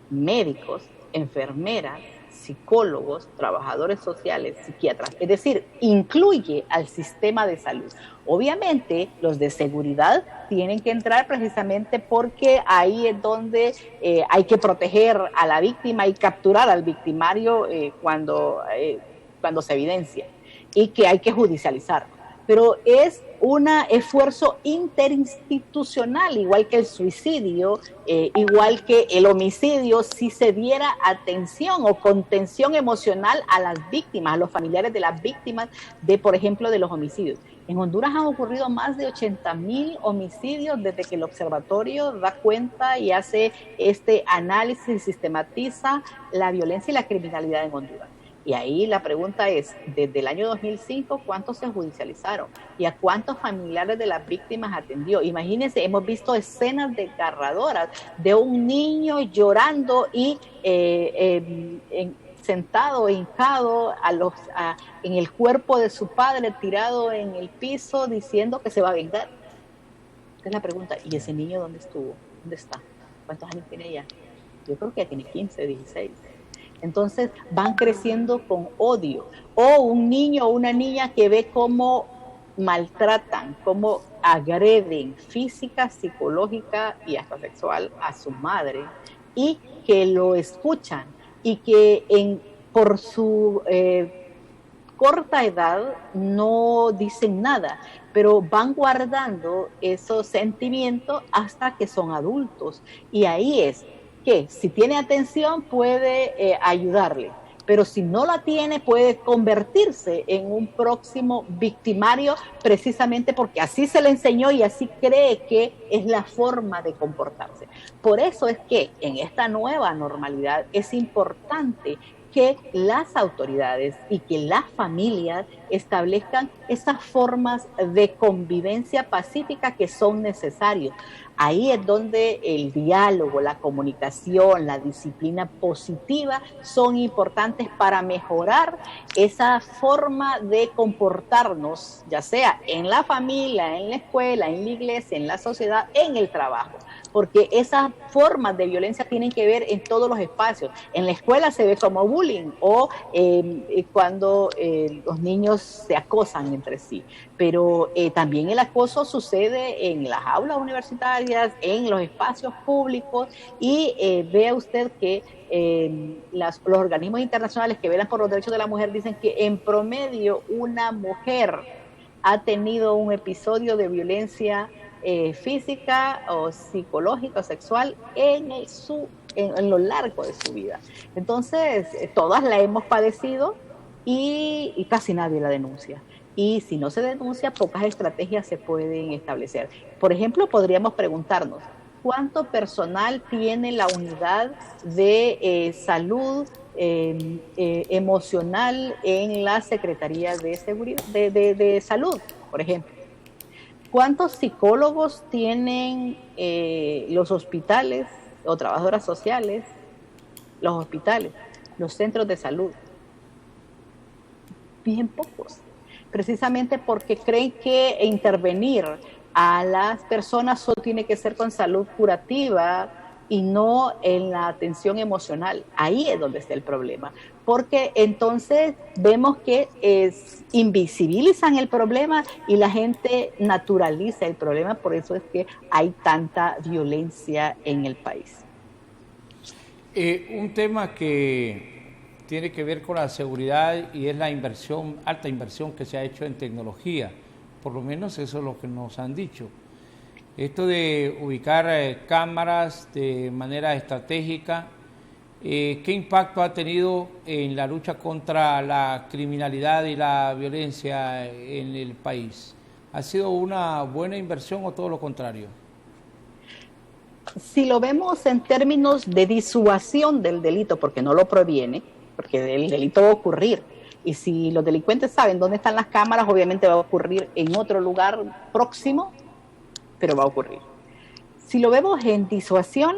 médicos, enfermeras, psicólogos, trabajadores sociales, psiquiatras. Es decir, incluye al sistema de salud. Obviamente, los de seguridad tienen que entrar precisamente porque ahí es donde hay que proteger a la víctima y capturar al victimario cuando se evidencia, y que hay que judicializar. Pero es un esfuerzo interinstitucional, igual que el suicidio, igual que el homicidio, si se diera atención o contención emocional a las víctimas, a los familiares de las víctimas por ejemplo, de los homicidios. En Honduras han ocurrido más de 80,000 homicidios desde que el observatorio da cuenta y hace este análisis y sistematiza la violencia y la criminalidad en Honduras. Y ahí la pregunta es, desde el año 2005, ¿cuántos se judicializaron? ¿Y a cuántos familiares de las víctimas atendió? Imagínense, hemos visto escenas desgarradoras de un niño llorando y sentado, hincado en el cuerpo de su padre, tirado en el piso, diciendo que se va a vengar. Esa es la pregunta. ¿Y ese niño dónde estuvo? ¿Dónde está? ¿Cuántos años tiene ella? Yo creo que ya tiene 15, 16. Entonces van creciendo con odio. O un niño o una niña que ve cómo maltratan, cómo agreden física, psicológica y hasta sexual a su madre, y que lo escuchan y que por su corta edad no dicen nada, pero van guardando esos sentimientos hasta que son adultos. Y ahí es que si tiene atención puede ayudarle, pero si no la tiene puede convertirse en un próximo victimario, precisamente porque así se le enseñó y así cree que es la forma de comportarse. Por eso es que en esta nueva normalidad es importante que las autoridades y que las familias establezcan esas formas de convivencia pacífica que son necesarios. Ahí es donde el diálogo, la comunicación, la disciplina positiva son importantes para mejorar esa forma de comportarnos, ya sea en la familia, en la escuela, en la iglesia, en la sociedad, en el trabajo. Porque esas formas de violencia tienen que ver en todos los espacios. En la escuela se ve como bullying o cuando los niños se acosan entre sí. Pero también el acoso sucede en las aulas universitarias, en los espacios públicos, y vea usted que los organismos internacionales que velan por los derechos de la mujer dicen que en promedio una mujer ha tenido un episodio de violencia física o psicológica o sexual en lo largo de su vida. Entonces, todas la hemos padecido y casi nadie la denuncia. Y si no se denuncia, pocas estrategias se pueden establecer. Por ejemplo, podríamos preguntarnos, ¿cuánto personal tiene la unidad de salud emocional en la Secretaría de Seguridad, de Salud, por ejemplo? ¿Cuántos psicólogos tienen los hospitales o trabajadoras sociales, los hospitales, los centros de salud? Bien pocos, precisamente porque creen que intervenir a las personas solo tiene que ser con salud curativa y no en la atención emocional. Ahí es donde está el problema, porque entonces vemos que invisibilizan el problema y la gente naturaliza el problema. Por eso es que hay tanta violencia en el país. Un tema que tiene que ver con la seguridad y es la alta inversión que se ha hecho en tecnología, por lo menos eso es lo que nos han dicho. Esto de ubicar cámaras de manera estratégica, ¿qué impacto ha tenido en la lucha contra la criminalidad y la violencia en el país? ¿Ha sido una buena inversión o todo lo contrario? Si lo vemos en términos de disuasión del delito, porque no lo previene, porque el delito va a ocurrir, y si los delincuentes saben dónde están las cámaras, obviamente va a ocurrir en otro lugar próximo, pero va a ocurrir. Si lo vemos en disuasión,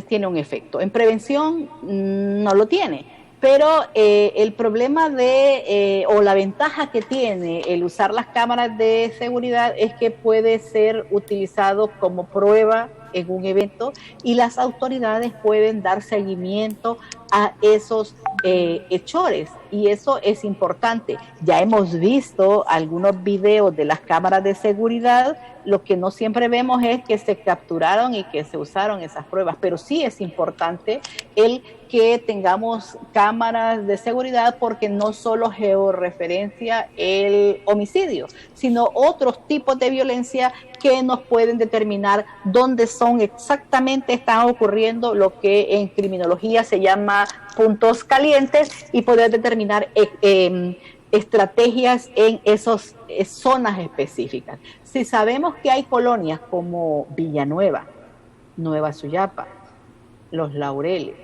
tiene un efecto. En prevención no lo tiene, pero el problema o la ventaja que tiene el usar las cámaras de seguridad es que puede ser utilizado como prueba en un evento y las autoridades pueden dar seguimiento a esos hechores, y eso es importante. Ya hemos visto algunos videos de las cámaras de seguridad. Lo que no siempre vemos es que se capturaron y que se usaron esas pruebas, pero sí es importante el que tengamos cámaras de seguridad, porque no solo georreferencia el homicidio, sino otros tipos de violencia que nos pueden determinar dónde exactamente están ocurriendo lo que en criminología se llama puntos calientes, y poder determinar estrategias en esas zonas específicas. Si sabemos que hay colonias como Villanueva, Nueva Suyapa, Los Laureles,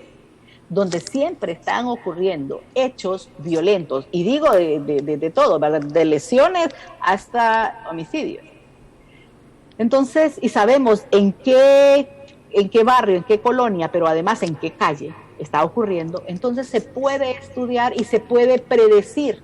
donde siempre están ocurriendo hechos violentos, y digo de todo, ¿verdad? De lesiones hasta homicidios. Entonces, y sabemos en qué barrio, en qué colonia, pero además en qué calle está ocurriendo, entonces se puede estudiar y se puede predecir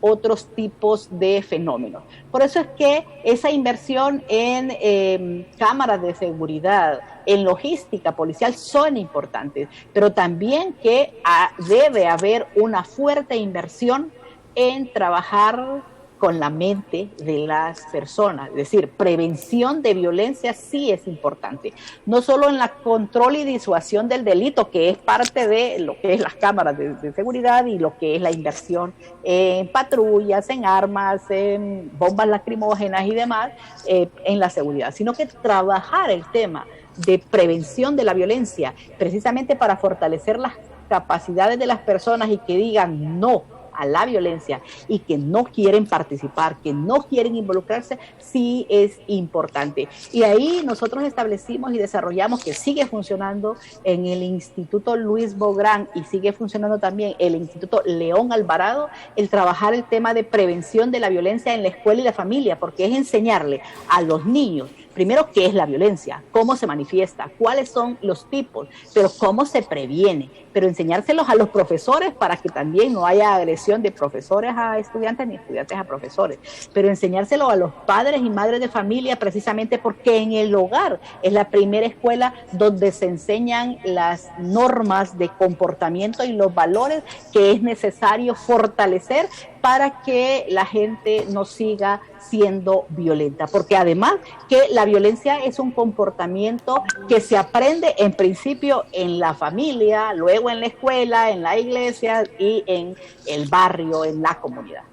otros tipos de fenómenos. Por eso es que esa inversión en cámaras de seguridad, en logística policial son importantes, pero también que debe haber una fuerte inversión en trabajar con la mente de las personas, es decir, prevención de violencia sí es importante, no solo en la control y disuasión del delito, que es parte de lo que es las cámaras de seguridad y lo que es la inversión en patrullas, en armas, en bombas lacrimógenas y demás, en la seguridad, sino que trabajar el tema de prevención de la violencia, precisamente para fortalecer las capacidades de las personas y que digan no a la violencia y que no quieren participar, que no quieren involucrarse, sí es importante. Y ahí nosotros establecimos y desarrollamos, que sigue funcionando en el Instituto Luis Bográn y sigue funcionando también el Instituto León Alvarado, el trabajar el tema de prevención de la violencia en la escuela y la familia, porque es enseñarle a los niños primero qué es la violencia, cómo se manifiesta, cuáles son los tipos, pero cómo se previene, pero enseñárselos a los profesores para que también no haya agresión de profesores a estudiantes ni estudiantes a profesores, pero enseñárselo a los padres y madres de familia precisamente porque en el hogar es la primera escuela donde se enseñan las normas de comportamiento y los valores que es necesario fortalecer para que la gente no siga siendo violenta, porque además que la violencia es un comportamiento que se aprende en principio en la familia, luego en la escuela, en la iglesia y en el barrio, en la comunidad.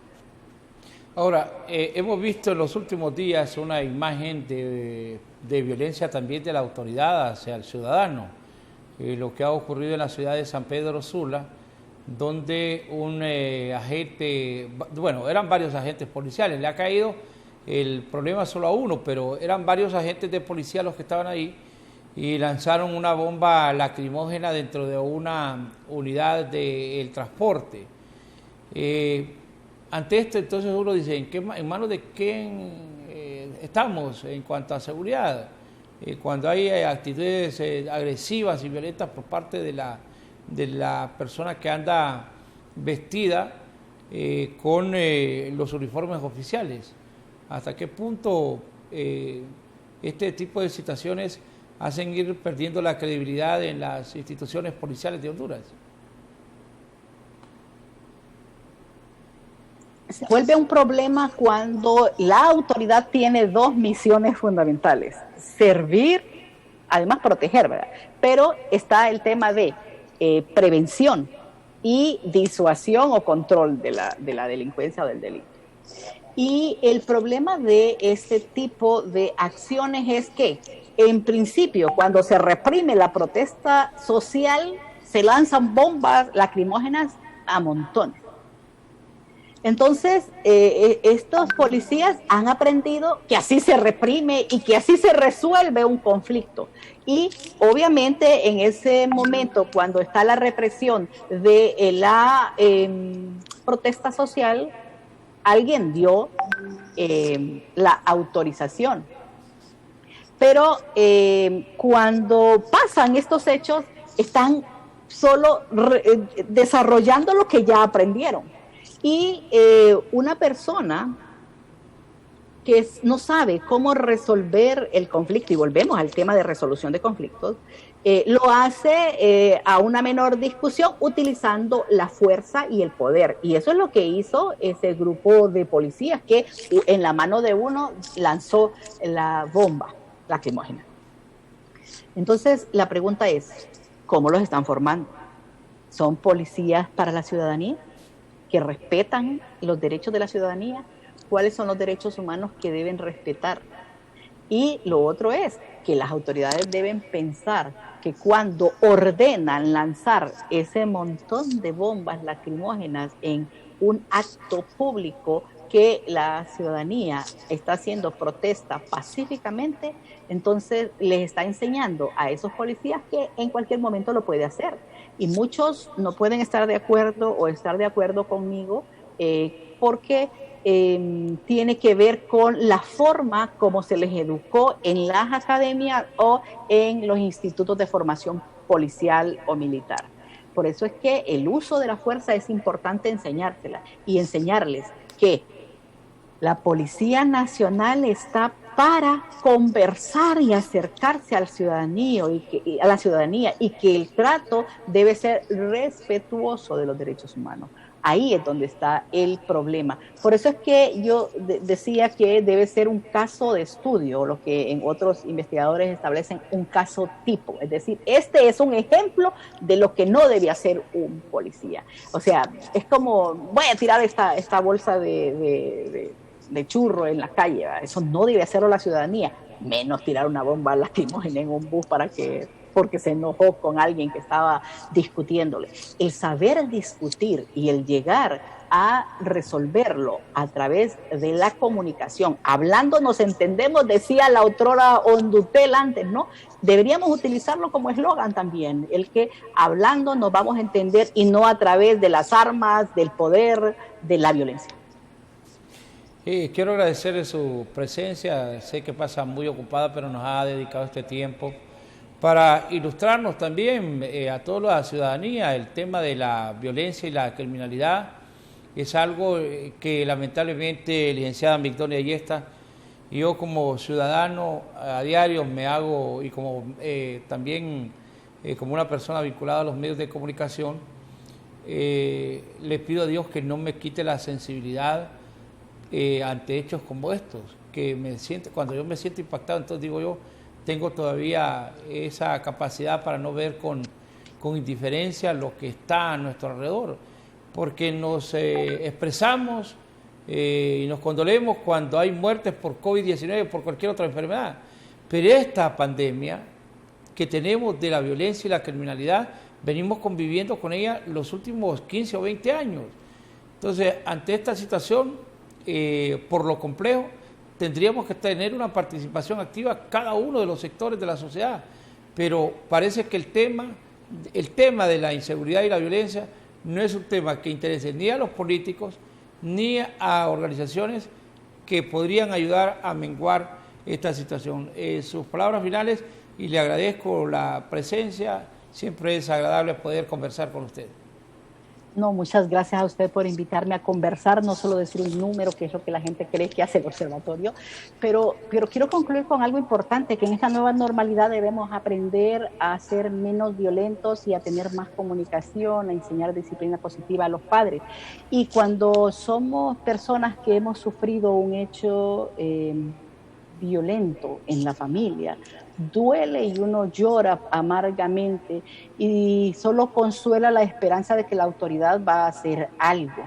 Ahora, hemos visto en los últimos días una imagen de violencia también de la autoridad hacia el ciudadano, lo que ha ocurrido en la ciudad de San Pedro Sula, donde un agente, bueno, eran varios agentes policiales, le ha caído el problema solo a uno, pero eran varios agentes de policía los que estaban ahí y lanzaron una bomba lacrimógena dentro de una unidad del transporte. Ante esto, entonces uno dice, ¿en manos de quién estamos en cuanto a seguridad? Cuando hay actitudes agresivas y violentas por parte de la persona que anda vestida con los uniformes oficiales. ¿Hasta qué punto este tipo de situaciones hacen ir perdiendo la credibilidad en las instituciones policiales de Honduras? Se vuelve un problema cuando la autoridad tiene dos misiones fundamentales: servir, además proteger, ¿verdad? Pero está el tema de prevención y disuasión o control de la delincuencia o del delito. Y el problema de este tipo de acciones es que, en principio, cuando se reprime la protesta social, se lanzan bombas lacrimógenas a montones. Entonces, estos policías han aprendido que así se reprime y que así se resuelve un conflicto. Y obviamente en ese momento, cuando está la represión de la protesta social, alguien dio la autorización. Pero cuando pasan estos hechos, están solo desarrollando lo que ya aprendieron. Y una persona que no sabe cómo resolver el conflicto, y volvemos al tema de resolución de conflictos, lo hace a una menor discusión utilizando la fuerza y el poder. Y eso es lo que hizo ese grupo de policías que en la mano de uno lanzó la bomba lacrimógena. Entonces, la pregunta es, ¿cómo los están formando? ¿Son policías para la ciudadanía que respetan los derechos de la ciudadanía? ¿Cuáles son los derechos humanos que deben respetar? Y lo otro es que las autoridades deben pensar que cuando ordenan lanzar ese montón de bombas lacrimógenas en un acto público que la ciudadanía está haciendo protesta pacíficamente, entonces les está enseñando a esos policías que en cualquier momento lo puede hacer. Y muchos no pueden estar de acuerdo o estar de acuerdo conmigo porque tiene que ver con la forma como se les educó en las academias o en los institutos de formación policial o militar. Por eso es que el uso de la fuerza es importante enseñársela y enseñarles que la Policía Nacional está para conversar y acercarse al ciudadanía a la ciudadanía, y que el trato debe ser respetuoso de los derechos humanos. Ahí es donde está el problema. Por eso es que yo decía que debe ser un caso de estudio, lo que en otros investigadores establecen un caso tipo. Es decir, este es un ejemplo de lo que no debe hacer un policía. O sea, es como, voy a tirar esta bolsa de churro en la calle, ¿verdad? Eso no debe hacerlo la ciudadanía, menos tirar una bomba lacrimógena en un bus porque se enojó con alguien que estaba discutiéndole. El saber discutir y el llegar a resolverlo a través de la comunicación, hablando nos entendemos, decía la autora Hondutel antes, ¿no? Deberíamos utilizarlo como eslogan también, el que hablando nos vamos a entender y no a través de las armas, del poder, de la violencia. Quiero agradecerle su presencia, sé que pasa muy ocupada, pero nos ha dedicado este tiempo para ilustrarnos también a toda la ciudadanía. El tema de la violencia y la criminalidad es algo que lamentablemente, licenciada Migdonia Ayestas, yo como ciudadano a diario me hago, y como también como una persona vinculada a los medios de comunicación, le pido a Dios que no me quite la sensibilidad ante hechos como estos, que cuando yo me siento impactado, entonces digo yo, tengo todavía esa capacidad para no ver con indiferencia lo que está a nuestro alrededor, porque nos expresamos y nos condolemos cuando hay muertes por COVID-19 o por cualquier otra enfermedad, pero esta pandemia que tenemos de la violencia y la criminalidad, venimos conviviendo con ella los últimos 15 o 20 años. Entonces, ante esta situación, por lo complejo, tendríamos que tener una participación activa cada uno de los sectores de la sociedad, pero parece que el tema de la inseguridad y la violencia no es un tema que interese ni a los políticos ni a organizaciones que podrían ayudar a menguar esta situación. Sus palabras finales, y le agradezco la presencia, siempre es agradable poder conversar con usted. No, muchas gracias a usted por invitarme a conversar, no solo decir un número, que es lo que la gente cree que hace el observatorio, pero quiero concluir con algo importante, que en esta nueva normalidad debemos aprender a ser menos violentos y a tener más comunicación, a enseñar disciplina positiva a los padres. Y cuando somos personas que hemos sufrido un hecho violento en la familia, duele y uno llora amargamente y solo consuela la esperanza de que la autoridad va a hacer algo.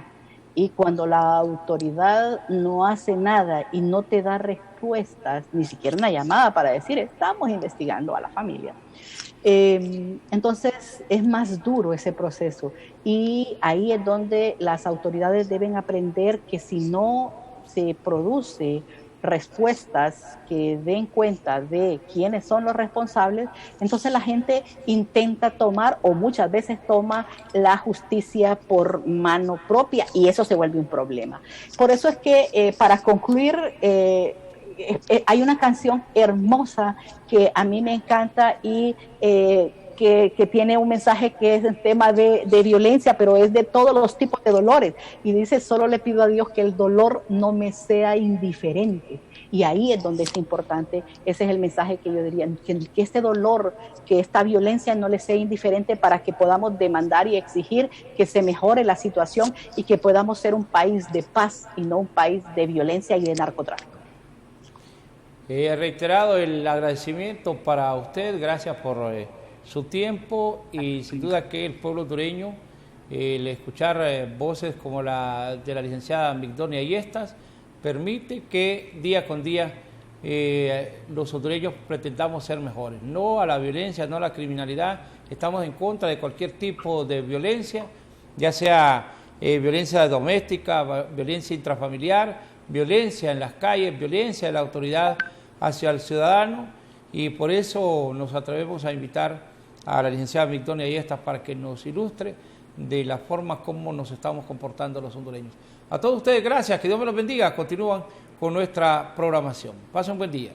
Y cuando la autoridad no hace nada y no te da respuestas, ni siquiera una llamada para decir estamos investigando a la familia, entonces es más duro ese proceso, y ahí es donde las autoridades deben aprender que si no se produce respuestas que den cuenta de quiénes son los responsables, entonces la gente intenta tomar, o muchas veces toma, la justicia por mano propia, y eso se vuelve un problema. Por eso es que para concluir, hay una canción hermosa que a mí me encanta y que tiene un mensaje que es el tema de violencia, pero es de todos los tipos de dolores. Y dice, solo le pido a Dios que el dolor no me sea indiferente. Y ahí es donde es importante, ese es el mensaje que yo diría, que este dolor, que esta violencia no le sea indiferente, para que podamos demandar y exigir que se mejore la situación y que podamos ser un país de paz y no un país de violencia y de narcotráfico. He reiterado el agradecimiento para usted, gracias por su tiempo, y sin duda que el pueblo hondureño, el escuchar voces como la de la licenciada Migdonia Ayestas, permite que día con día los hondureños pretendamos ser mejores. No a la violencia, no a la criminalidad. Estamos en contra de cualquier tipo de violencia, ya sea violencia doméstica, violencia intrafamiliar, violencia en las calles, violencia de la autoridad hacia el ciudadano, y por eso nos atrevemos a invitar a la licenciada Migdonia Ayestas para que nos ilustre de la forma como nos estamos comportando los hondureños. A todos ustedes, gracias, que Dios me los bendiga. Continúan con nuestra programación. Pasen un buen día.